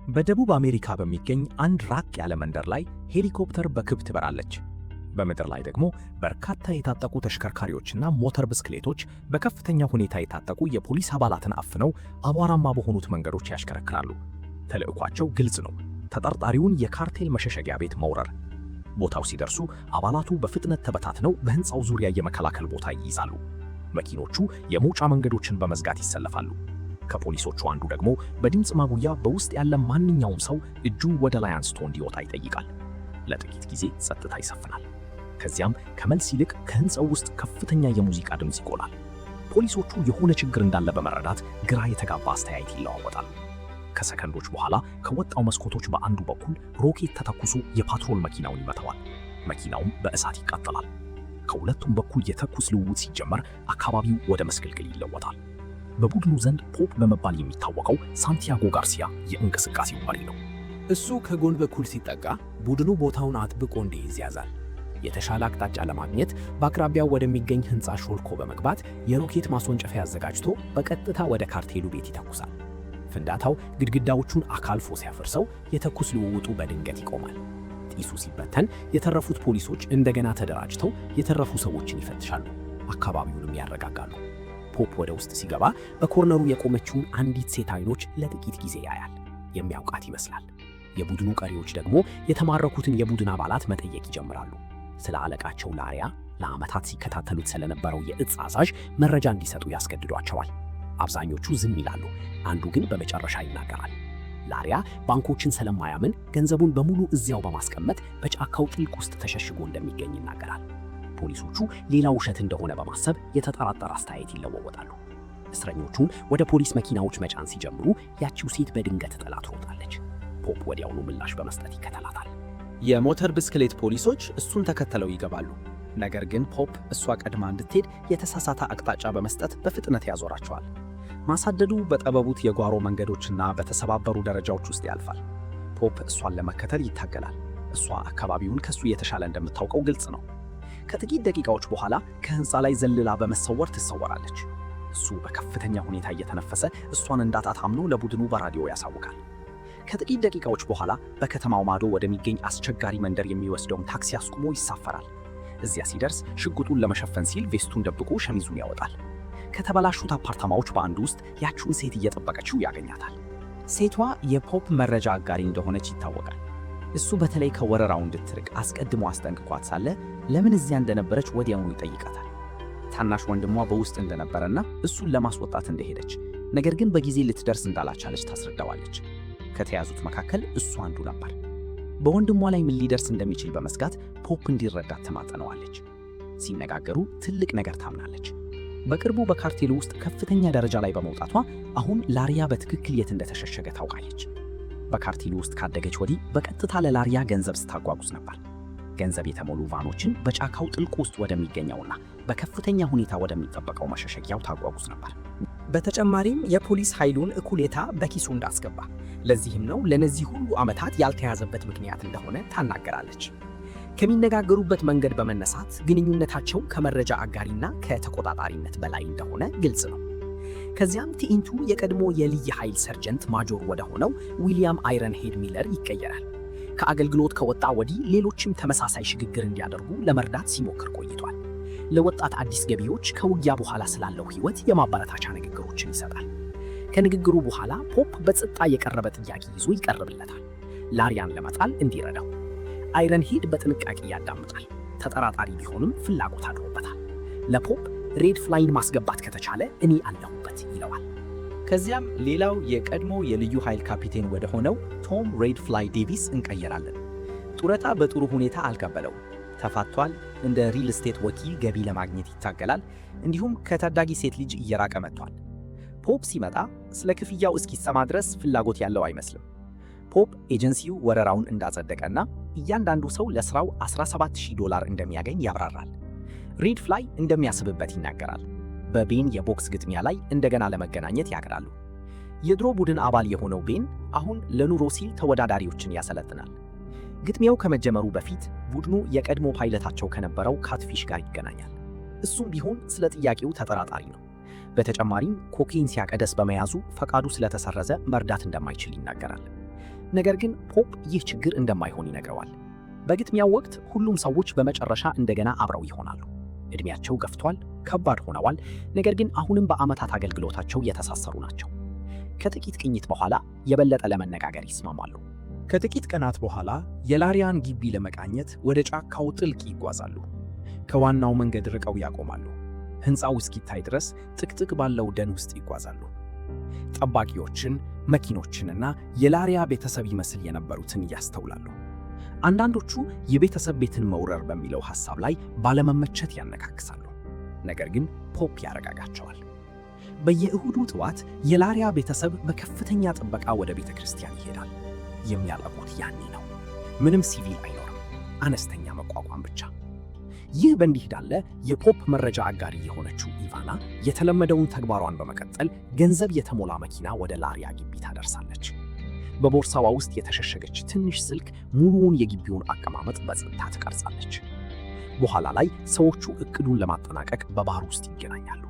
በደቡብ አሜሪካ በሚገኝ አንድ ራቅ ያለ መንደር ላይ ሄሊኮፕተር በክብ ትበራለች። በምድር ላይ ደግሞ በርካታ የታጠቁ ተሽከርካሪዎችና ሞተር ብስክሌቶች በከፍተኛ ሁኔታ የታጠቁ የፖሊስ አባላትን አፍነው አቧራማ በሆኑት መንገዶች ያሽከረክራሉ። ተልዕኳቸው ግልጽ ነው፤ ተጠርጣሪውን የካርቴል መሸሸጊያ ቤት መውረር። ቦታው ሲደርሱ አባላቱ በፍጥነት ተበታትነው በሕንፃው ዙሪያ የመከላከል ቦታ ይይዛሉ። መኪኖቹ የመውጫ መንገዶችን በመዝጋት ይሰለፋሉ። ከፖሊሶቹ አንዱ ደግሞ በድምፅ ማጉያ በውስጥ ያለ ማንኛውም ሰው እጁን ወደ ላይ አንስቶ እንዲወጣ ይጠይቃል። ለጥቂት ጊዜ ጸጥታ ይሰፍናል። ከዚያም ከመልስ ይልቅ ከሕንፃው ውስጥ ከፍተኛ የሙዚቃ ድምፅ ይቆላል። ፖሊሶቹ የሆነ ችግር እንዳለ በመረዳት ግራ የተጋባ አስተያየት ይለዋወጣሉ። ከሰከንዶች በኋላ ከወጣው መስኮቶች በአንዱ በኩል ሮኬት ተተኩሶ የፓትሮል መኪናውን ይመታዋል። መኪናውም በእሳት ይቃጠላል። ከሁለቱም በኩል የተኩስ ልውውጥ ሲጀመር አካባቢው ወደ መስገልገል ይለወጣል። በቡድኑ ዘንድ ፖፕ በመባል የሚታወቀው ሳንቲያጎ ጋርሲያ የእንቅስቃሴው መሪ ነው። እሱ ከጎን በኩል ሲጠጋ ቡድኑ ቦታውን አጥብቆ እንዲይዝ ያዛል። የተሻለ አቅጣጫ ለማግኘት በአቅራቢያው ወደሚገኝ ሕንፃ ሾልኮ በመግባት የሮኬት ማስወንጨፊያ አዘጋጅቶ በቀጥታ ወደ ካርቴሉ ቤት ይተኩሳል። ፍንዳታው ግድግዳዎቹን አካልፎ ሲያፈርሰው የተኩስ ልውውጡ በድንገት ይቆማል። ጢሱ ሲበተን የተረፉት ፖሊሶች እንደገና ተደራጅተው የተረፉ ሰዎችን ይፈትሻሉ፣ አካባቢውንም ያረጋጋሉ። ፖፕ ወደ ውስጥ ሲገባ በኮርነሩ የቆመችውን አንዲት ሴት አይኖች ለጥቂት ጊዜ ያያል። የሚያውቃት ይመስላል። የቡድኑ ቀሪዎች ደግሞ የተማረኩትን የቡድን አባላት መጠየቅ ይጀምራሉ። ስለ አለቃቸው ላሪያ ለዓመታት ሲከታተሉት ስለነበረው የእጽ አዛዥ መረጃ እንዲሰጡ ያስገድዷቸዋል። አብዛኞቹ ዝም ይላሉ። አንዱ ግን በመጨረሻ ይናገራል። ላሪያ ባንኮችን ስለማያምን ገንዘቡን በሙሉ እዚያው በማስቀመጥ በጫካው ጥልቅ ውስጥ ተሸሽጎ እንደሚገኝ ይናገራል። ፖሊሶቹ ሌላ ውሸት እንደሆነ በማሰብ የተጠራጠረ አስተያየት ይለዋወጣሉ። እስረኞቹን ወደ ፖሊስ መኪናዎች መጫን ሲጀምሩ ያቺው ሴት በድንገት ጥላ ትሮጣለች። ፖፕ ወዲያውኑ ምላሽ በመስጠት ይከተላታል። የሞተር ብስክሌት ፖሊሶች እሱን ተከተለው ይገባሉ። ነገር ግን ፖፕ እሷ ቀድማ እንድትሄድ የተሳሳተ አቅጣጫ በመስጠት በፍጥነት ያዞራቸዋል። ማሳደዱ በጠበቡት የጓሮ መንገዶችና በተሰባበሩ ደረጃዎች ውስጥ ያልፋል። ፖፕ እሷን ለመከተል ይታገላል። እሷ አካባቢውን ከሱ የተሻለ እንደምታውቀው ግልጽ ነው። ከጥቂት ደቂቃዎች በኋላ ከሕንፃ ላይ ዘልላ በመሰወር ትሰወራለች። እሱ በከፍተኛ ሁኔታ እየተነፈሰ እሷን እንዳጣት አምኖ ለቡድኑ በራዲዮ ያሳውቃል። ከጥቂት ደቂቃዎች በኋላ በከተማው ማዶ ወደሚገኝ አስቸጋሪ መንደር የሚወስደውን ታክሲ አስቁሞ ይሳፈራል። እዚያ ሲደርስ ሽጉጡን ለመሸፈን ሲል ቬስቱን ደብቆ ሸሚዙን ያወጣል። ከተበላሹት አፓርታማዎች በአንዱ ውስጥ ያቺውን ሴት እየጠበቀችው ያገኛታል። ሴቷ የፖፕ መረጃ አጋሪ እንደሆነች ይታወቃል። እሱ በተለይ ከወረራው እንድትርቅ አስቀድሞ አስጠንቅቋት ሳለ ለምን እዚያ እንደነበረች ወዲያውኑ ይጠይቃታል። ታናሽ ወንድሟ በውስጥ እንደነበረና እሱን ለማስወጣት እንደሄደች፣ ነገር ግን በጊዜ ልትደርስ እንዳላቻለች ታስረዳዋለች። ከተያዙት መካከል እሱ አንዱ ነበር። በወንድሟ ላይ ምን ሊደርስ እንደሚችል በመስጋት ፖፕ እንዲረዳት ተማጠነዋለች። ሲነጋገሩ ትልቅ ነገር ታምናለች። በቅርቡ በካርቴሉ ውስጥ ከፍተኛ ደረጃ ላይ በመውጣቷ አሁን ላሪያ በትክክል የት እንደተሸሸገ ታውቃለች። በካርቴሉ ውስጥ ካደገች ወዲህ በቀጥታ ለላሪያ ገንዘብ ስታጓጉዝ ነበር። ገንዘብ የተሞሉ ቫኖችን በጫካው ጥልቅ ውስጥ ወደሚገኘውና በከፍተኛ ሁኔታ ወደሚጠበቀው መሸሸጊያው ታጓጉዝ ነበር። በተጨማሪም የፖሊስ ኃይሉን እኩሌታ በኪሱ እንዳስገባ፣ ለዚህም ነው ለነዚህ ሁሉ ዓመታት ያልተያዘበት ምክንያት እንደሆነ ታናገራለች። ከሚነጋገሩበት መንገድ በመነሳት ግንኙነታቸው ከመረጃ አጋሪና ከተቆጣጣሪነት በላይ እንደሆነ ግልጽ ነው። ከዚያም ትዕይንቱ የቀድሞ የልዩ ኃይል ሰርጀንት ማጆር ወደ ሆነው ዊሊያም አይረንሄድ ሚለር ይቀየራል። ከአገልግሎት ከወጣ ወዲህ ሌሎችም ተመሳሳይ ሽግግር እንዲያደርጉ ለመርዳት ሲሞክር ቆይቷል። ለወጣት አዲስ ገቢዎች ከውጊያ በኋላ ስላለው ሕይወት የማበረታቻ ንግግሮችን ይሰጣል። ከንግግሩ በኋላ ፖፕ በጸጥታ የቀረበ ጥያቄ ይዞ ይቀርብለታል፣ ላሪያን ለመጣል እንዲረዳው። አይረንሄድ በጥንቃቄ ያዳምጣል። ተጠራጣሪ ቢሆንም ፍላጎት አድሮበታል። ለፖፕ ሬድ ፍላይን ማስገባት ከተቻለ እኔ አለሁበት ይለዋል። ከዚያም ሌላው የቀድሞ የልዩ ኃይል ካፒቴን ወደ ሆነው ቶም ሬድ ፍላይ ዴቪስ እንቀየራለን። ጡረታ በጥሩ ሁኔታ አልቀበለውም። ተፋቷል። እንደ ሪል ስቴት ወኪል ገቢ ለማግኘት ይታገላል። እንዲሁም ከታዳጊ ሴት ልጅ እየራቀ መጥቷል። ፖፕ ሲመጣ ስለ ክፍያው እስኪሰማ ድረስ ፍላጎት ያለው አይመስልም። ፖፕ ኤጀንሲው ወረራውን እንዳጸደቀና እያንዳንዱ ሰው ለሥራው $17,000 እንደሚያገኝ ያብራራል። ሬድ ፍላይ እንደሚያስብበት ይናገራል። በቤን የቦክስ ግጥሚያ ላይ እንደገና ለመገናኘት ያቅዳሉ። የድሮ ቡድን አባል የሆነው ቤን አሁን ለኑሮ ሲል ተወዳዳሪዎችን ያሰለጥናል። ግጥሚያው ከመጀመሩ በፊት ቡድኑ የቀድሞ ፓይለታቸው ከነበረው ካትፊሽ ጋር ይገናኛል። እሱም ቢሆን ስለ ጥያቄው ተጠራጣሪ ነው። በተጨማሪም ኮኬይን ሲያቀደስ በመያዙ ፈቃዱ ስለተሰረዘ መርዳት እንደማይችል ይናገራል። ነገር ግን ፖፕ ይህ ችግር እንደማይሆን ይነግረዋል። በግጥሚያው ወቅት ሁሉም ሰዎች በመጨረሻ እንደገና አብረው ይሆናሉ። ዕድሜያቸው ገፍቷል፣ ከባድ ሆነዋል፣ ነገር ግን አሁንም በዓመታት አገልግሎታቸው የተሳሰሩ ናቸው። ከጥቂት ቅኝት በኋላ የበለጠ ለመነጋገር ይስማማሉ። ከጥቂት ቀናት በኋላ የላሪያን ግቢ ለመቃኘት ወደ ጫካው ጥልቅ ይጓዛሉ። ከዋናው መንገድ ርቀው ያቆማሉ። ሕንፃው እስኪታይ ድረስ ጥቅጥቅ ባለው ደን ውስጥ ይጓዛሉ። ጠባቂዎችን፣ መኪኖችንና የላሪያ ቤተሰብ ይመስል የነበሩትን ያስተውላሉ። አንዳንዶቹ የቤተሰብ ቤትን መውረር በሚለው ሐሳብ ላይ ባለመመቸት ያነካክሳሉ። ነገር ግን ፖፕ ያረጋጋቸዋል። በየእሁዱ ጠዋት የላሪያ ቤተሰብ በከፍተኛ ጥበቃ ወደ ቤተ ክርስቲያን ይሄዳል። የሚያጠቁት ያኔ ነው። ምንም ሲቪል አይኖርም፣ አነስተኛ መቋቋም ብቻ። ይህ በእንዲህ እንዳለ የፖፕ መረጃ አጋሪ የሆነችው ኢቫና የተለመደውን ተግባሯን በመቀጠል ገንዘብ የተሞላ መኪና ወደ ላሪያ ግቢ ታደርሳለች። በቦርሳዋ ውስጥ የተሸሸገች ትንሽ ስልክ ሙሉውን የግቢውን አቀማመጥ በጸጥታ ትቀርጻለች። በኋላ ላይ ሰዎቹ እቅዱን ለማጠናቀቅ በባህር ውስጥ ይገናኛሉ።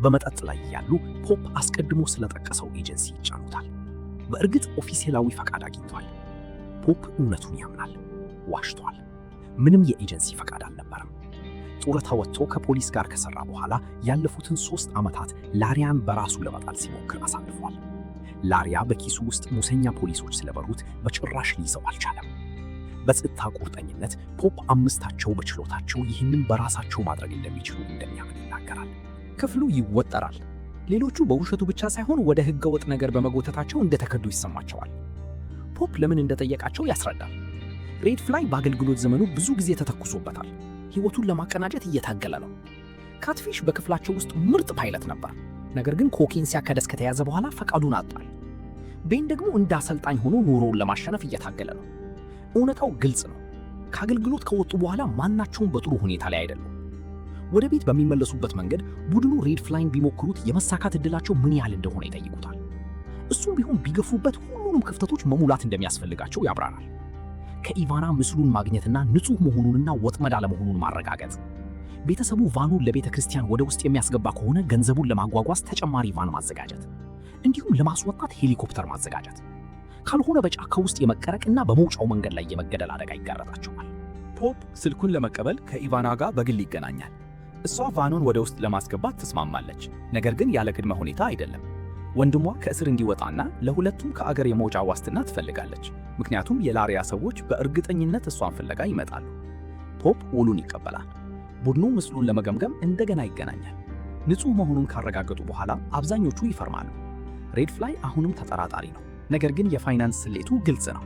በመጠጥ ላይ ያሉ ፖፕ አስቀድሞ ስለጠቀሰው ኤጀንሲ ይጫኑታል። በእርግጥ ኦፊሴላዊ ፈቃድ አግኝቷል። ፖፕ እውነቱን ያምናል፣ ዋሽቷል። ምንም የኤጀንሲ ፈቃድ አልነበረም። ጡረታ ወጥቶ ከፖሊስ ጋር ከሰራ በኋላ ያለፉትን 3 ዓመታት ላሪያን በራሱ ለመጣል ሲሞክር አሳልፏል። ላሪያ በኪሱ ውስጥ ሙሰኛ ፖሊሶች ስለበሩት በጭራሽ ሊይዘው አልቻለም። በጸጥታ ቁርጠኝነት ፖፕ አምስታቸው በችሎታቸው ይህንን በራሳቸው ማድረግ እንደሚችሉ እንደሚያምን ይናገራል። ክፍሉ ይወጠራል። ሌሎቹ በውሸቱ ብቻ ሳይሆን ወደ ሕገወጥ ነገር በመጎተታቸው እንደተከዱ ይሰማቸዋል። ፖፕ ለምን እንደጠየቃቸው ያስረዳል። ሬድ ፍላይ በአገልግሎት ዘመኑ ብዙ ጊዜ ተተኩሶበታል። ሕይወቱን ለማቀናጀት እየታገለ ነው። ካትፊሽ በክፍላቸው ውስጥ ምርጥ ፓይለት ነበር። ነገር ግን ኮኬን ሲያከደስ ከተያዘ በኋላ ፈቃዱን አጣል። ቤን ደግሞ እንደ አሰልጣኝ ሆኖ ኑሮውን ለማሸነፍ እየታገለ ነው። እውነታው ግልጽ ነው። ከአገልግሎት ከወጡ በኋላ ማናቸውም በጥሩ ሁኔታ ላይ አይደሉም። ወደ ቤት በሚመለሱበት መንገድ ቡድኑ ሬድ ፍላይን ቢሞክሩት የመሳካት ዕድላቸው ምን ያህል እንደሆነ ይጠይቁታል። እሱም ቢሆን ቢገፉበት ሁሉንም ክፍተቶች መሙላት እንደሚያስፈልጋቸው ያብራራል። ከኢቫና ምስሉን ማግኘትና ንጹሕ መሆኑንና ወጥመድ አለመሆኑን ማረጋገጥ፣ ቤተሰቡ ቫኑን ለቤተ ክርስቲያን ወደ ውስጥ የሚያስገባ ከሆነ ገንዘቡን ለማጓጓዝ ተጨማሪ ቫን ማዘጋጀት፣ እንዲሁም ለማስወጣት ሄሊኮፕተር ማዘጋጀት። ካልሆነ በጫካ ውስጥ የመቀረቅና በመውጫው መንገድ ላይ የመገደል አደጋ ይጋረጣቸዋል። ፖፕ ስልኩን ለመቀበል ከኢቫና ጋር በግል ይገናኛል። እሷ ቫኑን ወደ ውስጥ ለማስገባት ትስማማለች፣ ነገር ግን ያለ ቅድመ ሁኔታ አይደለም። ወንድሟ ከእስር እንዲወጣና ለሁለቱም ከአገር የመውጫ ዋስትና ትፈልጋለች፣ ምክንያቱም የላሪያ ሰዎች በእርግጠኝነት እሷን ፍለጋ ይመጣሉ። ፖፕ ውሉን ይቀበላል። ቡድኑ ምስሉን ለመገምገም እንደገና ይገናኛል። ንጹሕ መሆኑን ካረጋገጡ በኋላ አብዛኞቹ ይፈርማሉ። ሬድ ፍላይ አሁንም ተጠራጣሪ ነው፣ ነገር ግን የፋይናንስ ስሌቱ ግልጽ ነው።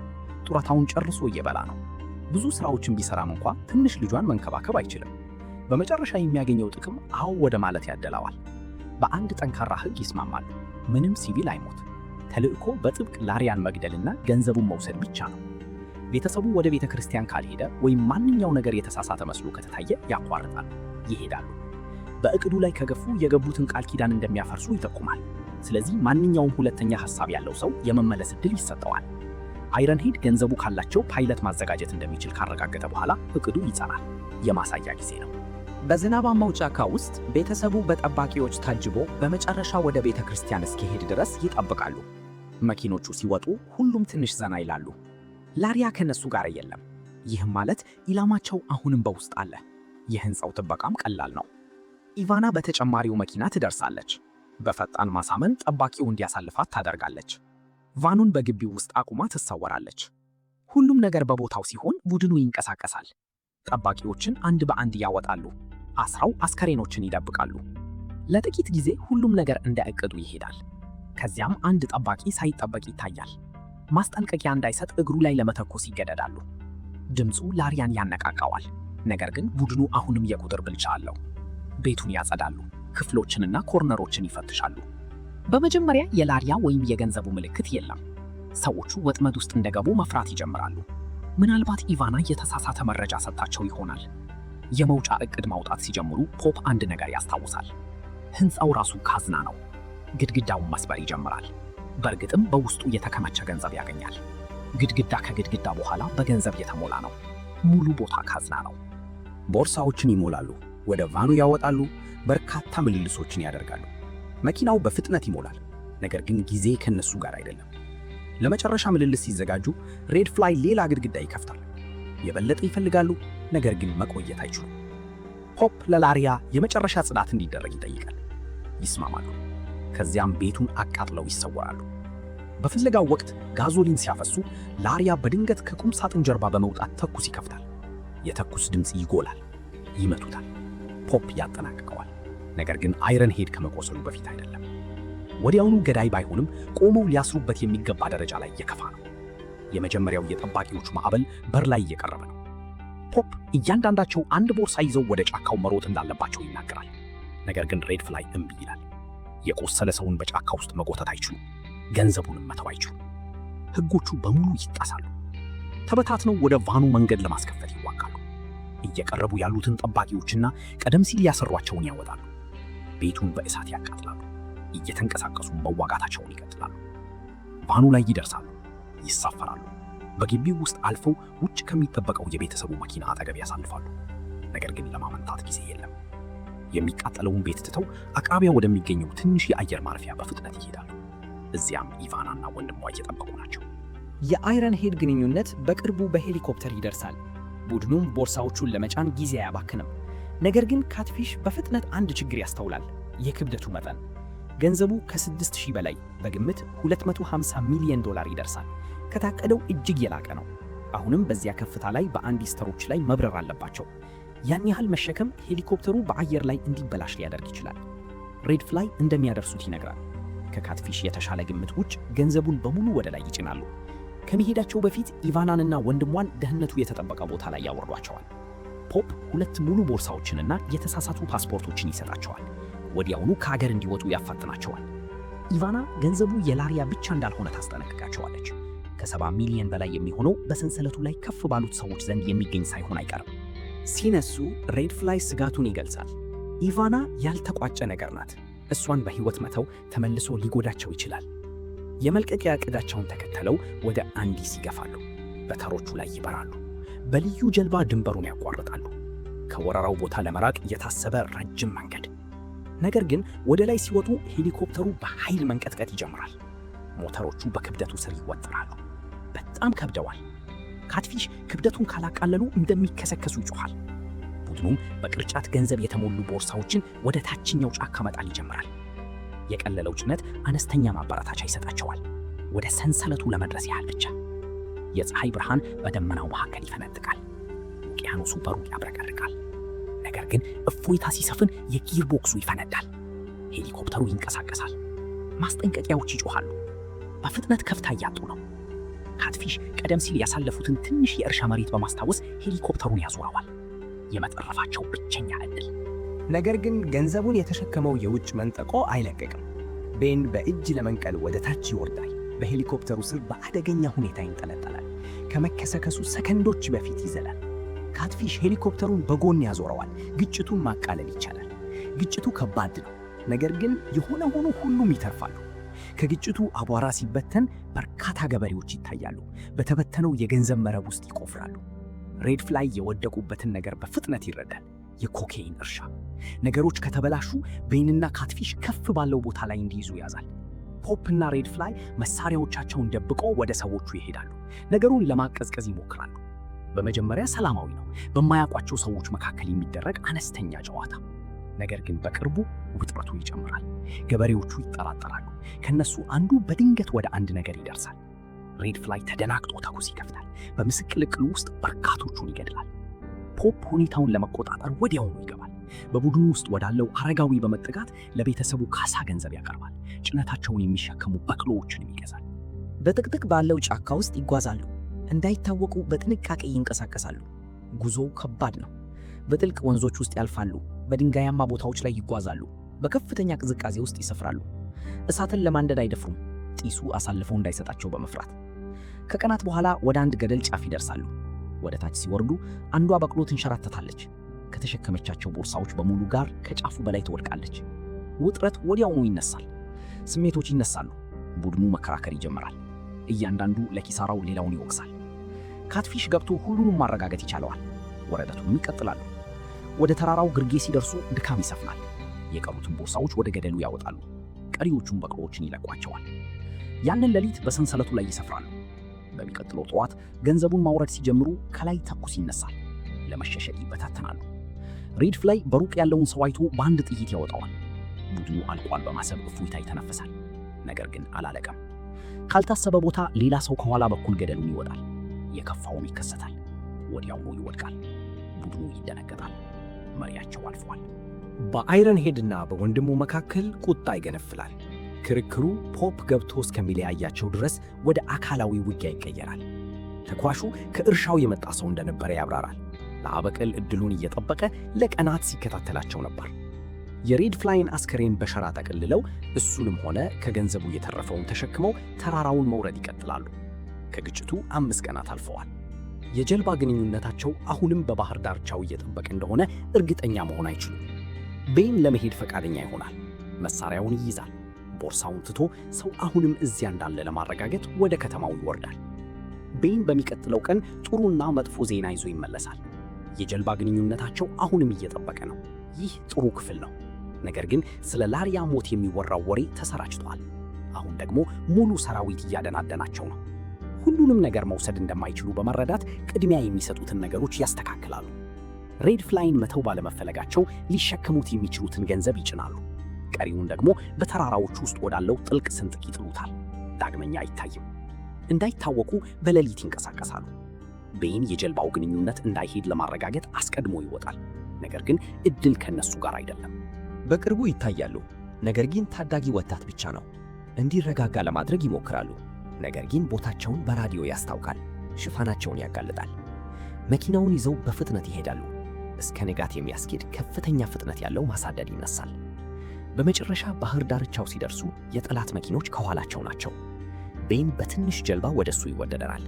ጡረታውን ጨርሶ እየበላ ነው። ብዙ ስራዎችን ቢሰራም እንኳ ትንሽ ልጇን መንከባከብ አይችልም። በመጨረሻ የሚያገኘው ጥቅም አዎ ወደ ማለት ያደላዋል። በአንድ ጠንካራ ሕግ ይስማማሉ። ምንም ሲቪል አይሞት። ተልእኮ በጥብቅ ላሪያን መግደልና ገንዘቡን መውሰድ ብቻ ነው። ቤተሰቡ ወደ ቤተ ክርስቲያን ካልሄደ ወይም ማንኛው ነገር የተሳሳተ መስሎ ከተታየ ያቋርጣሉ፣ ይሄዳሉ። በእቅዱ ላይ ከገፉ የገቡትን ቃል ኪዳን እንደሚያፈርሱ ይጠቁማል። ስለዚህ ማንኛውም ሁለተኛ ሐሳብ ያለው ሰው የመመለስ ዕድል ይሰጠዋል። አይረንሄድ ገንዘቡ ካላቸው ፓይለት ማዘጋጀት እንደሚችል ካረጋገጠ በኋላ እቅዱ ይጸናል። የማሳያ ጊዜ ነው። በዝናባማው ጫካ ውስጥ ቤተሰቡ በጠባቂዎች ታጅቦ በመጨረሻ ወደ ቤተ ክርስቲያን እስኪሄድ ድረስ ይጠብቃሉ። መኪኖቹ ሲወጡ ሁሉም ትንሽ ዘና ይላሉ። ላሪያ ከነሱ ጋር የለም። ይህም ማለት ኢላማቸው አሁንም በውስጥ አለ። የሕንፃው ጥበቃም ቀላል ነው። ኢቫና በተጨማሪው መኪና ትደርሳለች። በፈጣን ማሳመን ጠባቂው እንዲያሳልፋት ታደርጋለች። ቫኑን በግቢው ውስጥ አቁማ ትሰወራለች። ሁሉም ነገር በቦታው ሲሆን ቡድኑ ይንቀሳቀሳል። ጠባቂዎችን አንድ በአንድ ያወጣሉ። አስራው አስከሬኖችን ይደብቃሉ። ለጥቂት ጊዜ ሁሉም ነገር እንደ እቅዱ ይሄዳል። ከዚያም አንድ ጠባቂ ሳይጠበቅ ይታያል። ማስጠንቀቂያ እንዳይሰጥ እግሩ ላይ ለመተኮስ ይገደዳሉ። ድምፁ ላሪያን ያነቃቃዋል። ነገር ግን ቡድኑ አሁንም የቁጥር ብልጫ አለው። ቤቱን ያጸዳሉ፣ ክፍሎችንና ኮርነሮችን ይፈትሻሉ። በመጀመሪያ የላሪያ ወይም የገንዘቡ ምልክት የለም። ሰዎቹ ወጥመድ ውስጥ እንደገቡ መፍራት ይጀምራሉ። ምናልባት ኢቫና የተሳሳተ መረጃ ሰጥታቸው ይሆናል። የመውጫ ዕቅድ ማውጣት ሲጀምሩ ፖፕ አንድ ነገር ያስታውሳል። ሕንፃው ራሱ ካዝና ነው። ግድግዳውን መስበር ይጀምራል። በእርግጥም በውስጡ የተከማቸ ገንዘብ ያገኛል። ግድግዳ ከግድግዳ በኋላ በገንዘብ የተሞላ ነው። ሙሉ ቦታ ካዝና ነው። ቦርሳዎችን ይሞላሉ፣ ወደ ቫኑ ያወጣሉ፣ በርካታ ምልልሶችን ያደርጋሉ። መኪናው በፍጥነት ይሞላል፣ ነገር ግን ጊዜ ከነሱ ጋር አይደለም። ለመጨረሻ ምልልስ ሲዘጋጁ ሬድ ፍላይ ሌላ ግድግዳ ይከፍታል። የበለጠ ይፈልጋሉ፣ ነገር ግን መቆየት አይችሉም። ፖፕ ለላሪያ የመጨረሻ ጽዳት እንዲደረግ ይጠይቃል። ይስማማሉ። ከዚያም ቤቱን አቃጥለው ይሰወራሉ። በፍለጋው ወቅት ጋዞሊን ሲያፈሱ ላሪያ በድንገት ከቁም ሳጥን ጀርባ በመውጣት ተኩስ ይከፍታል። የተኩስ ድምፅ ይጎላል። ይመቱታል። ፖፕ ያጠናቅቀዋል። ነገር ግን አይረን ሄድ ከመቆሰሉ በፊት አይደለም። ወዲያውኑ ገዳይ ባይሆንም ቆመው ሊያስሩበት የሚገባ ደረጃ ላይ እየከፋ ነው። የመጀመሪያው የጠባቂዎቹ ማዕበል በር ላይ እየቀረበ ነው። ፖፕ እያንዳንዳቸው አንድ ቦርሳ ይዘው ወደ ጫካው መሮጥ እንዳለባቸው ይናገራል። ነገር ግን ሬድ ፍላይ እምቢ ይላል። የቆሰለ ሰውን በጫካ ውስጥ መጎተት አይችሉም። ገንዘቡንም መተው አይችሉም። ሕጎቹ በሙሉ ይጣሳሉ። ተበታትነው ወደ ቫኑ መንገድ ለማስከፈት ይዋጋሉ። እየቀረቡ ያሉትን ጠባቂዎችና ቀደም ሲል ያሰሯቸውን ያወጣሉ። ቤቱን በእሳት ያቃጥላሉ። እየተንቀሳቀሱ መዋጋታቸውን ይቀጥላሉ። ቫኑ ላይ ይደርሳሉ። ይሳፈራሉ። በግቢው ውስጥ አልፈው ውጭ ከሚጠበቀው የቤተሰቡ መኪና አጠገብ ያሳልፋሉ። ነገር ግን ለማመንታት ጊዜ የለም። የሚቃጠለውን ቤት ትተው አቅራቢያ ወደሚገኘው ትንሽ የአየር ማረፊያ በፍጥነት ይሄዳሉ። እዚያም ኢቫናና ወንድሟ እየጠበቁ ናቸው። የአይረን ሄድ ግንኙነት በቅርቡ በሄሊኮፕተር ይደርሳል። ቡድኑም ቦርሳዎቹን ለመጫን ጊዜ አያባክንም። ነገር ግን ካትፊሽ በፍጥነት አንድ ችግር ያስተውላል። የክብደቱ መጠን። ገንዘቡ ከ6000 በላይ በግምት $250 ሚሊዮን ይደርሳል። ከታቀደው እጅግ የላቀ ነው። አሁንም በዚያ ከፍታ ላይ በአንዲስተሮች ላይ መብረር አለባቸው። ያን ያህል መሸከም ሄሊኮፕተሩ በአየር ላይ እንዲበላሽ ሊያደርግ ይችላል። ሬድ ፍላይ እንደሚያደርሱት ይነግራል። ከካትፊሽ የተሻለ ግምት ውጭ ገንዘቡን በሙሉ ወደ ላይ ይጭናሉ። ከመሄዳቸው በፊት ኢቫናንና ወንድሟን ደህንነቱ የተጠበቀ ቦታ ላይ ያወርዷቸዋል። ፖፕ 2 ሙሉ ቦርሳዎችንና የተሳሳቱ ፓስፖርቶችን ይሰጣቸዋል። ወዲያውኑ ከሀገር እንዲወጡ ያፋጥናቸዋል። ኢቫና ገንዘቡ የላሪያ ብቻ እንዳልሆነ ታስጠነቅቃቸዋለች። ከ70 ሚሊዮን በላይ የሚሆነው በሰንሰለቱ ላይ ከፍ ባሉት ሰዎች ዘንድ የሚገኝ ሳይሆን አይቀርም። ሲነሱ ሬድ ፍላይ ስጋቱን ይገልጻል። ኢቫና ያልተቋጨ ነገር ናት። እሷን በሕይወት መተው ተመልሶ ሊጎዳቸው ይችላል። የመልቀቂያ ዕቅዳቸውን ተከተለው ወደ አንዲስ ይገፋሉ። በተሮቹ ላይ ይበራሉ። በልዩ ጀልባ ድንበሩን ያቋርጣሉ። ከወረራው ቦታ ለመራቅ የታሰበ ረጅም መንገድ። ነገር ግን ወደ ላይ ሲወጡ ሄሊኮፕተሩ በኃይል መንቀጥቀጥ ይጀምራል። ሞተሮቹ በክብደቱ ስር ይወጠራሉ። በጣም ከብደዋል። ካትፊሽ ክብደቱን ካላቃለሉ እንደሚከሰከሱ ይጮኻል። ቡድኑም በቅርጫት ገንዘብ የተሞሉ ቦርሳዎችን ወደ ታችኛው ጫካ መጣል ይጀምራል። የቀለለው ጭነት አነስተኛ ማበረታቻ ይሰጣቸዋል። ወደ ሰንሰለቱ ለመድረስ ያህል ብቻ። የፀሐይ ብርሃን በደመናው መካከል ይፈነጥቃል። ውቅያኖሱ በሩቅ ያብረቀርቃል። ነገር ግን እፎይታ ሲሰፍን የጊር ቦክሱ ይፈነዳል። ሄሊኮፕተሩ ይንቀሳቀሳል። ማስጠንቀቂያዎች ይጮኻሉ። በፍጥነት ከፍታ እያጡ ነው። ካትፊሽ ቀደም ሲል ያሳለፉትን ትንሽ የእርሻ መሬት በማስታወስ ሄሊኮፕተሩን ያዞረዋል። የመጠረፋቸው ብቸኛ ዕድል። ነገር ግን ገንዘቡን የተሸከመው የውጭ መንጠቆ አይለቀቅም። ቤን በእጅ ለመንቀል ወደ ታች ይወርዳል። በሄሊኮፕተሩ ስር በአደገኛ ሁኔታ ይንጠለጠላል። ከመከሰከሱ ሰከንዶች በፊት ይዘላል። ካትፊሽ ሄሊኮፕተሩን በጎን ያዞረዋል። ግጭቱን ማቃለል ይቻላል። ግጭቱ ከባድ ነው። ነገር ግን የሆነ ሆኖ ሁሉም ይተርፋሉ። ከግጭቱ አቧራ ሲበተን በርካታ ገበሬዎች ይታያሉ። በተበተነው የገንዘብ መረብ ውስጥ ይቆፍራሉ። ሬድ ፍላይ የወደቁበትን ነገር በፍጥነት ይረዳል። የኮኬይን እርሻ። ነገሮች ከተበላሹ ቤንና ካትፊሽ ከፍ ባለው ቦታ ላይ እንዲይዙ ያዛል። ፖፕ እና ሬድ ፍላይ መሳሪያዎቻቸውን ደብቀው ወደ ሰዎቹ ይሄዳሉ። ነገሩን ለማቀዝቀዝ ይሞክራሉ። በመጀመሪያ ሰላማዊ ነው፣ በማያውቋቸው ሰዎች መካከል የሚደረግ አነስተኛ ጨዋታ። ነገር ግን በቅርቡ ውጥረቱ ይጨምራል። ገበሬዎቹ ይጠራጠራሉ። ከነሱ አንዱ በድንገት ወደ አንድ ነገር ይደርሳል። ሬድ ፍላይ ተደናግጦ ተኩስ ይከፍታል። በምስቅልቅሉ ውስጥ በርካቶቹን ይገድላል። ፖፕ ሁኔታውን ለመቆጣጠር ወዲያውኑ ይገባል። በቡድኑ ውስጥ ወዳለው አረጋዊ በመጠጋት ለቤተሰቡ ካሳ ገንዘብ ያቀርባል። ጭነታቸውን የሚሸከሙ በቅሎዎችንም ይገዛል። በጥቅጥቅ ባለው ጫካ ውስጥ ይጓዛሉ። እንዳይታወቁ በጥንቃቄ ይንቀሳቀሳሉ። ጉዞው ከባድ ነው። በጥልቅ ወንዞች ውስጥ ያልፋሉ። በድንጋያማ ቦታዎች ላይ ይጓዛሉ። በከፍተኛ ቅዝቃዜ ውስጥ ይሰፍራሉ። እሳትን ለማንደድ አይደፍሩም፣ ጢሱ አሳልፈው እንዳይሰጣቸው በመፍራት። ከቀናት በኋላ ወደ አንድ ገደል ጫፍ ይደርሳሉ። ወደ ታች ሲወርዱ አንዷ በቅሎ ትንሸራተታለች። ከተሸከመቻቸው ቦርሳዎች በሙሉ ጋር ከጫፉ በላይ ትወድቃለች። ውጥረት ወዲያውኑ ይነሳል። ስሜቶች ይነሳሉ። ቡድኑ መከራከር ይጀምራል። እያንዳንዱ ለኪሳራው ሌላውን ይወቅሳል። ካትፊሽ ገብቶ ሁሉንም ማረጋገጥ ይቻለዋል። ወረደቱንም ይቀጥላሉ። ወደ ተራራው ግርጌ ሲደርሱ ድካም ይሰፍናል። የቀሩትን ቦርሳዎች ወደ ገደሉ ያወጣሉ። ቀሪዎቹን በቅሎዎችን ይለቋቸዋል። ያንን ሌሊት በሰንሰለቱ ላይ ይሰፍራሉ። በሚቀጥለው ጠዋት ገንዘቡን ማውረድ ሲጀምሩ ከላይ ተኩስ ይነሳል። ለመሸሸግ ይበታተናሉ። ሬድ ፍላይ በሩቅ ያለውን ሰው አይቶ በአንድ ጥይት ያወጣዋል። ቡድኑ አልቋል በማሰብ እፎይታ ይተነፍሳል። ነገር ግን አላለቀም። ካልታሰበ ቦታ ሌላ ሰው ከኋላ በኩል ገደሉን ይወጣል። የከፋውም ይከሰታል። ወዲያውኑ ይወድቃል። ቡድኑ ይደነገጣል። መሪያቸው አልፏል። በአይረን ሄድና በወንድሙ መካከል ቁጣ ይገነፍላል። ክርክሩ ፖፕ ገብቶ እስከሚለያያቸው ድረስ ወደ አካላዊ ውጊያ ይቀየራል። ተኳሹ ከእርሻው የመጣ ሰው እንደነበረ ያብራራል። ለአበቀል ዕድሉን እየጠበቀ ለቀናት ሲከታተላቸው ነበር። የሬድ ፍላይን አስከሬን በሸራ ጠቅልለው እሱንም ሆነ ከገንዘቡ የተረፈውን ተሸክመው ተራራውን መውረድ ይቀጥላሉ። ከግጭቱ 5 ቀናት አልፈዋል። የጀልባ ግንኙነታቸው አሁንም በባህር ዳርቻው እየጠበቀ እንደሆነ እርግጠኛ መሆን አይችሉም። ቤን ለመሄድ ፈቃደኛ ይሆናል። መሳሪያውን ይይዛል። ቦርሳውን ትቶ ሰው አሁንም እዚያ እንዳለ ለማረጋገጥ ወደ ከተማው ይወርዳል። ቤን በሚቀጥለው ቀን ጥሩና መጥፎ ዜና ይዞ ይመለሳል። የጀልባ ግንኙነታቸው አሁንም እየጠበቀ ነው። ይህ ጥሩ ክፍል ነው። ነገር ግን ስለ ላሪያ ሞት የሚወራው ወሬ ተሰራጭቷል። አሁን ደግሞ ሙሉ ሰራዊት እያደናደናቸው ነው። ሁሉንም ነገር መውሰድ እንደማይችሉ በመረዳት ቅድሚያ የሚሰጡትን ነገሮች ያስተካክላሉ። ሬድ ፍላይን መተው ባለመፈለጋቸው ሊሸከሙት የሚችሉትን ገንዘብ ይጭናሉ። ቀሪውን ደግሞ በተራራዎች ውስጥ ወዳለው ጥልቅ ስንጥቅ ይጥሉታል። ዳግመኛ አይታይም። እንዳይታወቁ በሌሊት ይንቀሳቀሳሉ። ቤን የጀልባው ግንኙነት እንዳይሄድ ለማረጋገጥ አስቀድሞ ይወጣል። ነገር ግን እድል ከነሱ ጋር አይደለም። በቅርቡ ይታያሉ። ነገር ግን ታዳጊ ወጣት ብቻ ነው። እንዲረጋጋ ለማድረግ ይሞክራሉ። ነገር ግን ቦታቸውን በራዲዮ ያስታውቃል። ሽፋናቸውን ያጋልጣል። መኪናውን ይዘው በፍጥነት ይሄዳሉ። እስከ ንጋት የሚያስኬድ ከፍተኛ ፍጥነት ያለው ማሳደድ ይነሳል። በመጨረሻ ባህር ዳርቻው ሲደርሱ የጠላት መኪኖች ከኋላቸው ናቸው። ቤን በትንሽ ጀልባ ወደሱ ይወደደራል።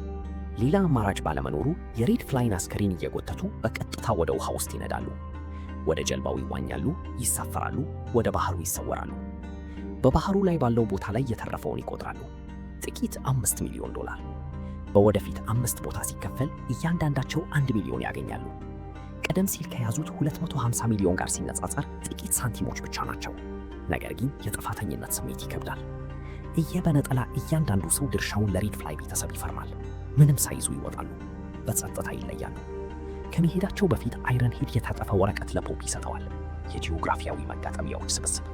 ሌላ አማራጭ ባለመኖሩ የሬድ ፍላይን አስከሬን እየጎተቱ በቀጥታ ወደ ውሃ ውስጥ ይነዳሉ። ወደ ጀልባው ይዋኛሉ፣ ይሳፈራሉ፣ ወደ ባህሩ ይሰወራሉ። በባህሩ ላይ ባለው ቦታ ላይ የተረፈውን ይቆጥራሉ። ጥቂት $5 ሚሊዮን። በወደፊት 5 ቦታ ሲከፈል እያንዳንዳቸው 1 ሚሊዮን ያገኛሉ። ቀደም ሲል ከያዙት 250 ሚሊዮን ጋር ሲነጻጸር ጥቂት ሳንቲሞች ብቻ ናቸው። ነገር ግን የጥፋተኝነት ስሜት ይከብዳል። በነጠላ እያንዳንዱ ሰው ድርሻውን ለሬድ ፍላይ ቤተሰብ ይፈርማል። ምንም ሳይዙ ይወጣሉ። በጸጥታ ይለያሉ። ከመሄዳቸው በፊት አይረን ሄድ የታጠፈ ወረቀት ለፖፕ ይሰጠዋል። የጂኦግራፊያዊ መጋጠሚያዎች ስብስብ